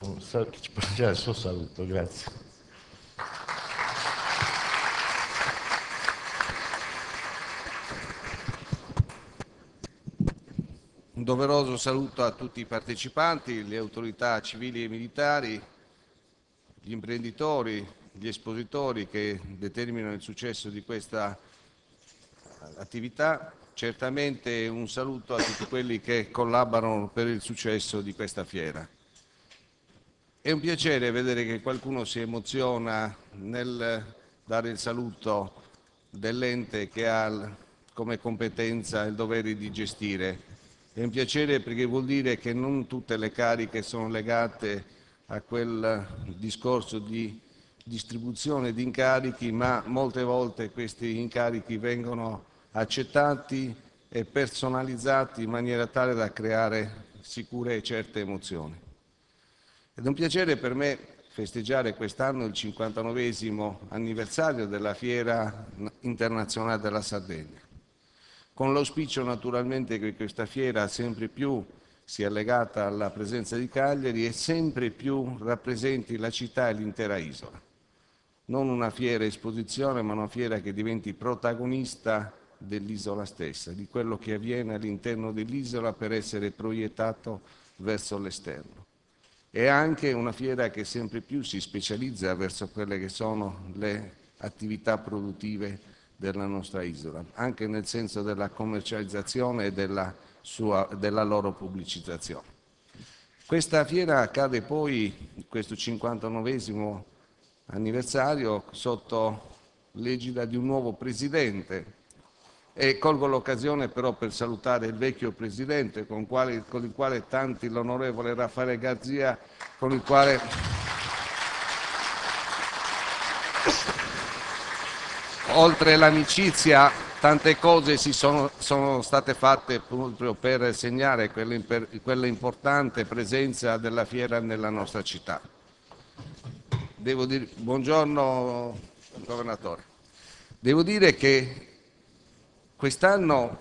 Che ci porgerà il suo saluto, grazie. Un doveroso saluto a tutti i partecipanti, le autorità civili e militari, gli imprenditori, gli espositori che determinano il successo di questa attività. Certamente un saluto a tutti quelli che collaborano per il successo di questa fiera. È un piacere vedere che qualcuno si emoziona nel dare il saluto dell'ente che ha come competenza il dovere di gestire. È un piacere perché vuol dire che non tutte le cariche sono legate a quel discorso di distribuzione di incarichi, ma molte volte questi incarichi vengono accettati e personalizzati in maniera tale da creare sicure e certe emozioni. Ed è un piacere per me festeggiare quest'anno il 59esimo anniversario della Fiera Internazionale della Sardegna, con l'auspicio naturalmente che questa fiera sempre più sia legata alla presenza di Cagliari e sempre più rappresenti la città e l'intera isola. Non una fiera esposizione, ma una fiera che diventi protagonista dell'isola stessa, di quello che avviene all'interno dell'isola per essere proiettato verso l'esterno. È anche una fiera che sempre più si specializza verso quelle che sono le attività produttive della nostra isola, anche nel senso della commercializzazione e della loro pubblicizzazione. Questa fiera accade poi, questo 59esimo anniversario, sotto l'egida di un nuovo presidente e colgo l'occasione però per salutare il vecchio presidente con il quale tanti, l'onorevole Raffaele Garzia, con il quale oltre l'amicizia tante cose sono state fatte proprio per segnare quella importante presenza della fiera nella nostra città. Buongiorno governatore. Devo dire che quest'anno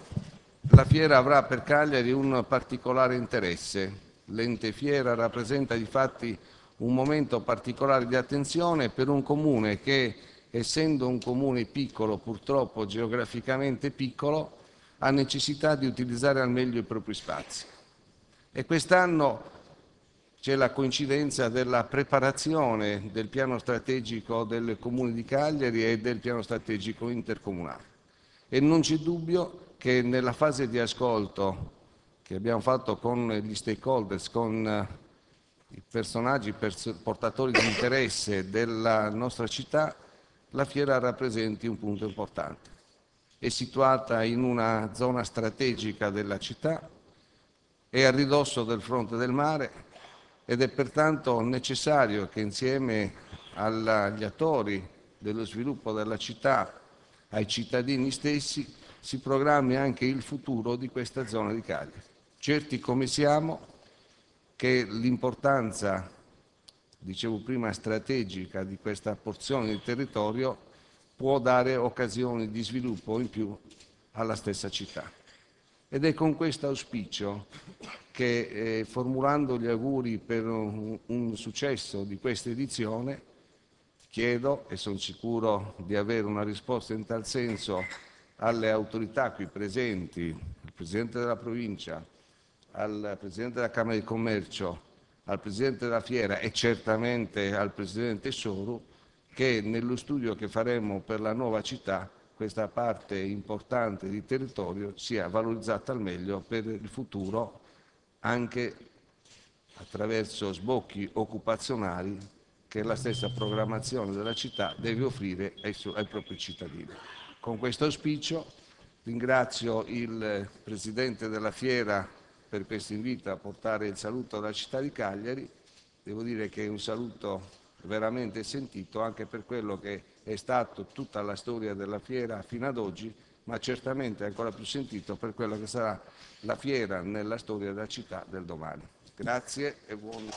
la fiera avrà per Cagliari un particolare interesse. L'ente fiera rappresenta difatti un momento particolare di attenzione per un comune che, essendo un comune piccolo, purtroppo geograficamente piccolo, ha necessità di utilizzare al meglio i propri spazi. E quest'anno c'è la coincidenza della preparazione del piano strategico del Comune di Cagliari e del piano strategico intercomunale. E non c'è dubbio che nella fase di ascolto che abbiamo fatto con gli stakeholders, con i personaggi portatori di interesse della nostra città, la fiera rappresenti un punto importante. È situata in una zona strategica della città, è a ridosso del fronte del mare ed è pertanto necessario che insieme agli attori dello sviluppo della città, ai cittadini stessi, si programmi anche il futuro di questa zona di Cagliari. Certi come siamo che l'importanza, dicevo prima, strategica di questa porzione di territorio può dare occasioni di sviluppo in più alla stessa città. Ed è con questo auspicio che, formulando gli auguri per un successo di questa edizione, chiedo, e sono sicuro di avere una risposta in tal senso, alle autorità qui presenti, al Presidente della Provincia, al Presidente della Camera di Commercio, al Presidente della Fiera e certamente al Presidente Soru, che nello studio che faremo per la nuova città questa parte importante di territorio sia valorizzata al meglio per il futuro, anche attraverso sbocchi occupazionali che la stessa programmazione della città deve offrire ai propri cittadini. Con questo auspicio ringrazio il Presidente della Fiera per questo invito a portare il saluto alla città di Cagliari. Devo dire che è un saluto veramente sentito anche per quello che è stato tutta la storia della fiera fino ad oggi, ma certamente ancora più sentito per quello che sarà la fiera nella storia della città del domani. Grazie e buon